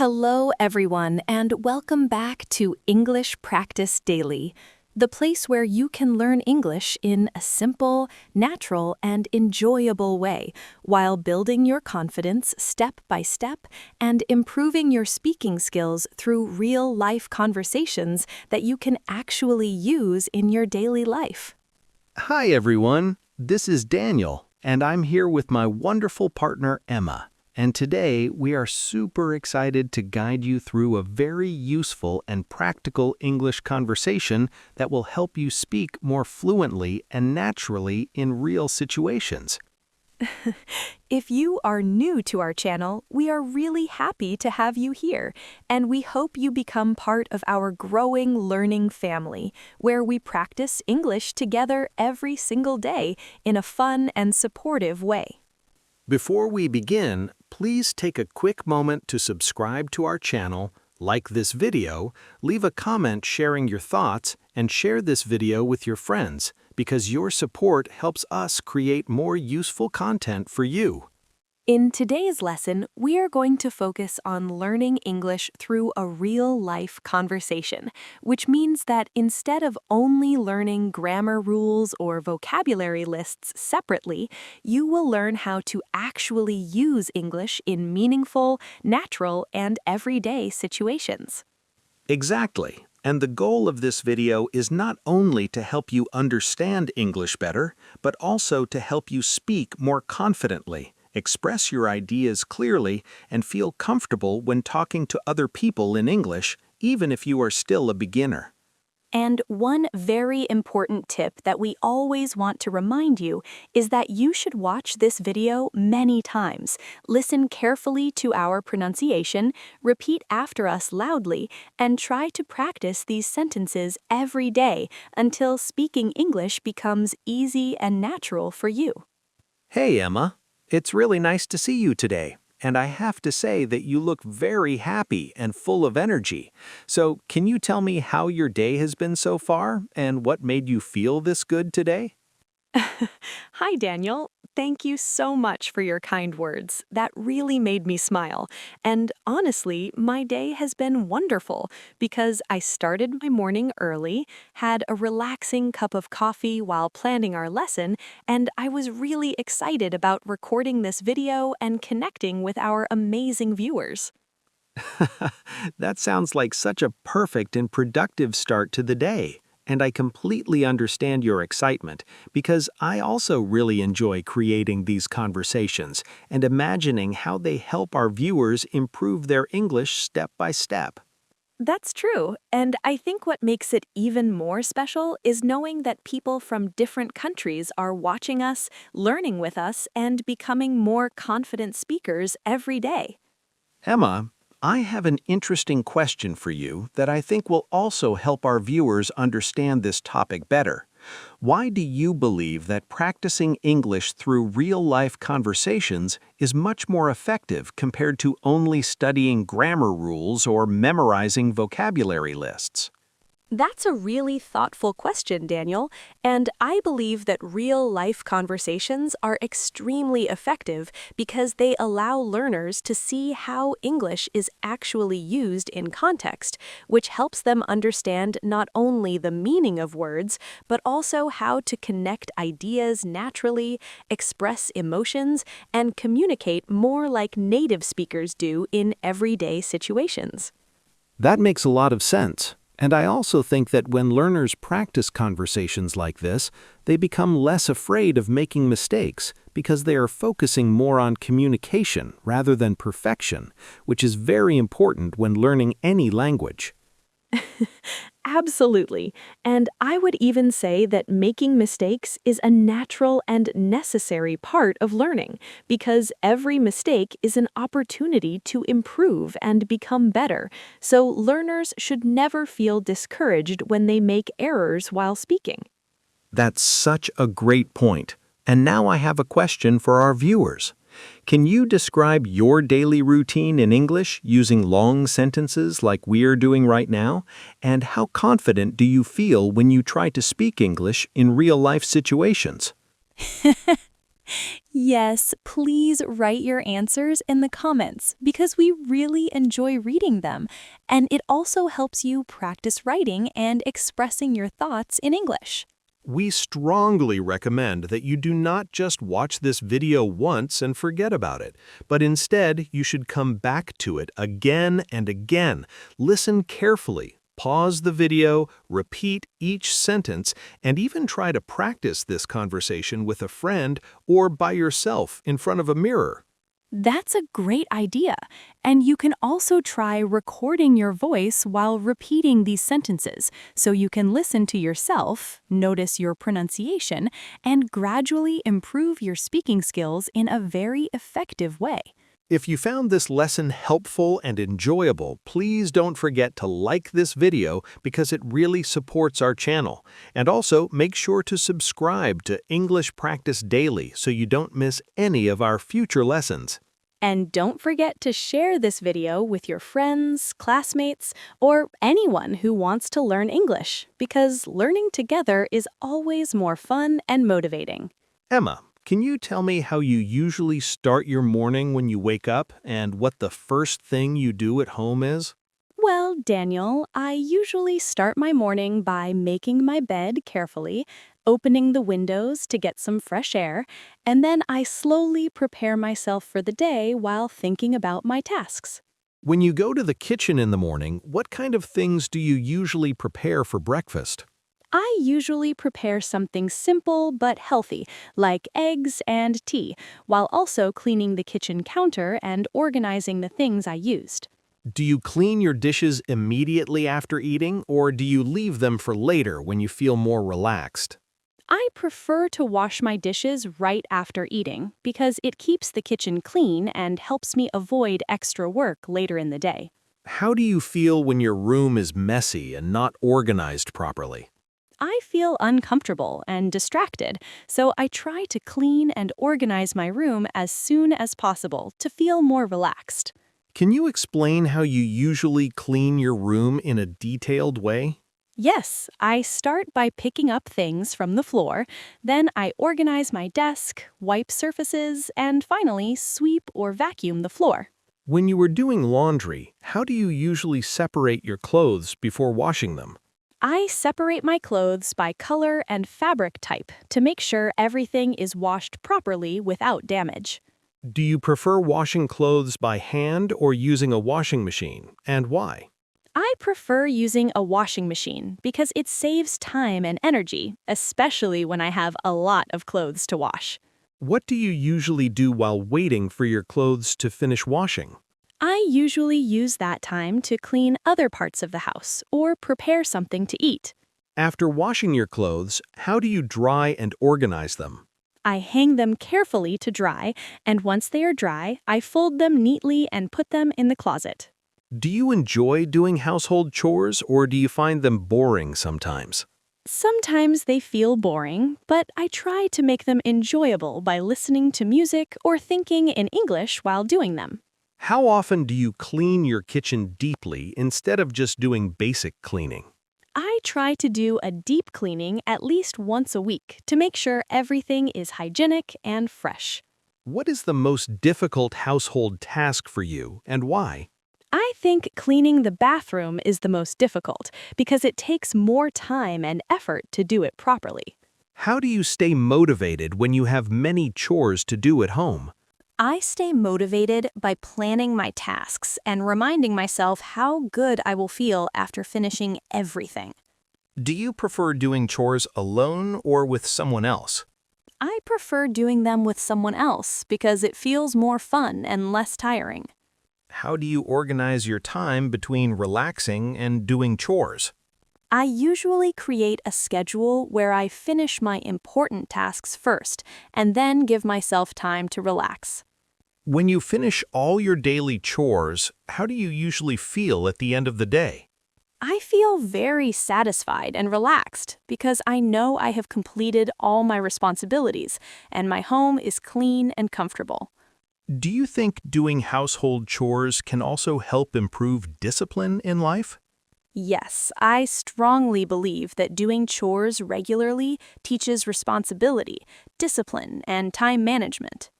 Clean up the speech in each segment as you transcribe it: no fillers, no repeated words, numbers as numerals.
Hello, everyone, and welcome back to English Practice Daily, the place where you can learn English in a simple, natural, and enjoyable way while building your confidence step by step and improving your speaking skills through real-life conversations that you can actually use in your daily life. Hi everyone, this is Daniel, and I'm here with my wonderful partner Emma. And today we are super excited to guide you through a very useful and practical English conversation that will help you speak more fluently and naturally in real situations. If you are new to our channel, we are really happy to have you here, and we hope you become part of our growing learning family, where we practice English together every single day in a fun and supportive way. Before we begin, please take a quick moment to subscribe to our channel, like this video, leave a comment sharing your thoughts, and share this video with your friends, because your support helps us create more useful content for you. In today's lesson, we are going to focus on learning English through a real-life conversation, which means that instead of only learning grammar rules or vocabulary lists separately, you will learn how to actually use English in meaningful, natural, and everyday situations. Exactly. And the goal of this video is not only to help you understand English better, but also to help you speak more confidently, express your ideas clearly, and feel comfortable when talking to other people in English, even if you are still a beginner. And one very important tip that we always want to remind you is that you should watch this video many times, listen carefully to our pronunciation, repeat after us loudly, and try to practice these sentences every day until speaking English becomes easy and natural for you. Hey, Emma. It's really nice to see you today. And I have to say that you look very happy and full of energy. So, can you tell me how your day has been so far and what made you feel this good today? Hi, Daniel. Thank you so much for your kind words. That really made me smile. And honestly, my day has been wonderful because I started my morning early, had a relaxing cup of coffee while planning our lesson, and I was really excited about recording this video and connecting with our amazing viewers. That sounds like such a perfect and productive start to the day. And I completely understand your excitement because I also really enjoy creating these conversations and imagining how they help our viewers improve their English step by step. That's true, and I think what makes it even more special is knowing that people from different countries are watching us, learning with us, and becoming more confident speakers every day. Emma, I have an interesting question for you that I think will also help our viewers understand this topic better. Why do you believe that practicing English through real-life conversations is much more effective compared to only studying grammar rules or memorizing vocabulary lists? That's a really thoughtful question, Daniel, and I believe that real-life conversations are extremely effective because they allow learners to see how English is actually used in context, which helps them understand not only the meaning of words, but also how to connect ideas naturally, express emotions, and communicate more like native speakers do in everyday situations. That makes a lot of sense. And I also think that when learners practice conversations like this, they become less afraid of making mistakes because they are focusing more on communication rather than perfection, which is very important when learning any language. Absolutely. And I would even say that making mistakes is a natural and necessary part of learning, because every mistake is an opportunity to improve and become better. So learners should never feel discouraged when they make errors while speaking. That's such a great point. And now I have a question for our viewers. Can you describe your daily routine in English using long sentences like we are doing right now? And how confident do you feel when you try to speak English in real-life situations? Yes, please write your answers in the comments because we really enjoy reading them, and it also helps you practice writing and expressing your thoughts in English. We strongly recommend that you do not just watch this video once and forget about it, but instead you should come back to it again and again. Listen carefully, pause the video, repeat each sentence, and even try to practice this conversation with a friend or by yourself in front of a mirror. That's a great idea, and you can also try recording your voice while repeating these sentences so you can listen to yourself, notice your pronunciation, and gradually improve your speaking skills in a very effective way. If you found this lesson helpful and enjoyable, please don't forget to like this video because it really supports our channel. And also, make sure to subscribe to English Practice Daily so you don't miss any of our future lessons. And don't forget to share this video with your friends, classmates, or anyone who wants to learn English, because learning together is always more fun and motivating. Emma, can you tell me how you usually start your morning when you wake up and what the first thing you do at home is? Well, Daniel, I usually start my morning by making my bed carefully, opening the windows to get some fresh air, and then I slowly prepare myself for the day while thinking about my tasks. When you go to the kitchen in the morning, what kind of things do you usually prepare for breakfast? I usually prepare something simple but healthy, like eggs and tea, while also cleaning the kitchen counter and organizing the things I used. Do you clean your dishes immediately after eating, or do you leave them for later when you feel more relaxed? I prefer to wash my dishes right after eating because it keeps the kitchen clean and helps me avoid extra work later in the day. How do you feel when your room is messy and not organized properly? I feel uncomfortable and distracted, so I try to clean and organize my room as soon as possible to feel more relaxed. Can you explain how you usually clean your room in a detailed way? Yes, I start by picking up things from the floor, then I organize my desk, wipe surfaces, and finally sweep or vacuum the floor. When you are doing laundry, how do you usually separate your clothes before washing them? I separate my clothes by color and fabric type to make sure everything is washed properly without damage. Do you prefer washing clothes by hand or using a washing machine, and why? I prefer using a washing machine because it saves time and energy, especially when I have a lot of clothes to wash. What do you usually do while waiting for your clothes to finish washing? I usually use that time to clean other parts of the house or prepare something to eat. After washing your clothes, how do you dry and organize them? I hang them carefully to dry, and once they are dry, I fold them neatly and put them in the closet. Do you enjoy doing household chores or do you find them boring sometimes? Sometimes they feel boring, but I try to make them enjoyable by listening to music or thinking in English while doing them. How often do you clean your kitchen deeply instead of just doing basic cleaning? I try to do a deep cleaning at least once a week to make sure everything is hygienic and fresh. What is the most difficult household task for you and why? I think cleaning the bathroom is the most difficult because it takes more time and effort to do it properly. How do you stay motivated when you have many chores to do at home? I stay motivated by planning my tasks and reminding myself how good I will feel after finishing everything. Do you prefer doing chores alone or with someone else? I prefer doing them with someone else because it feels more fun and less tiring. How do you organize your time between relaxing and doing chores? I usually create a schedule where I finish my important tasks first and then give myself time to relax. When you finish all your daily chores, how do you usually feel at the end of the day? I feel very satisfied and relaxed because I know I have completed all my responsibilities and my home is clean and comfortable. Do you think doing household chores can also help improve discipline in life? Yes, I strongly believe that doing chores regularly teaches responsibility, discipline, and time management.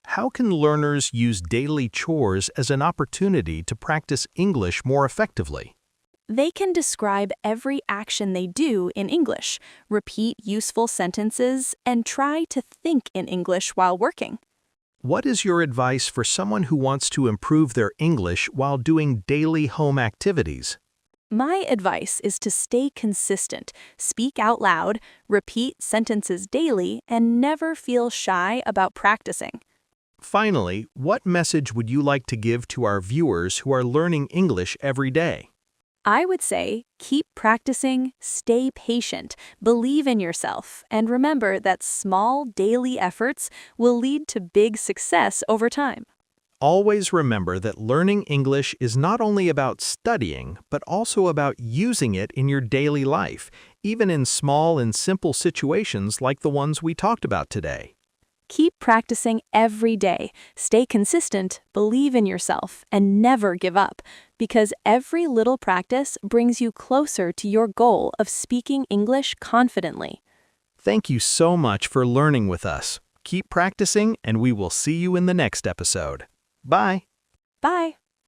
How can learners use daily chores as an opportunity to practice English more effectively? They can describe every action they do in English, repeat useful sentences, and try to think in English while working. What is your advice for someone who wants to improve their English while doing daily home activities? My advice is to stay consistent, speak out loud, repeat sentences daily, and never feel shy about practicing. Finally, what message would you like to give to our viewers who are learning English every day? I would say keep practicing, stay patient, believe in yourself, and remember that small daily efforts will lead to big success over time. Always remember that learning English is not only about studying, but also about using it in your daily life, even in small and simple situations like the ones we talked about today. Keep practicing every day, stay consistent, believe in yourself, and never give up, because every little practice brings you closer to your goal of speaking English confidently. Thank you so much for learning with us. Keep practicing, and we will see you in the next episode. Bye. Bye.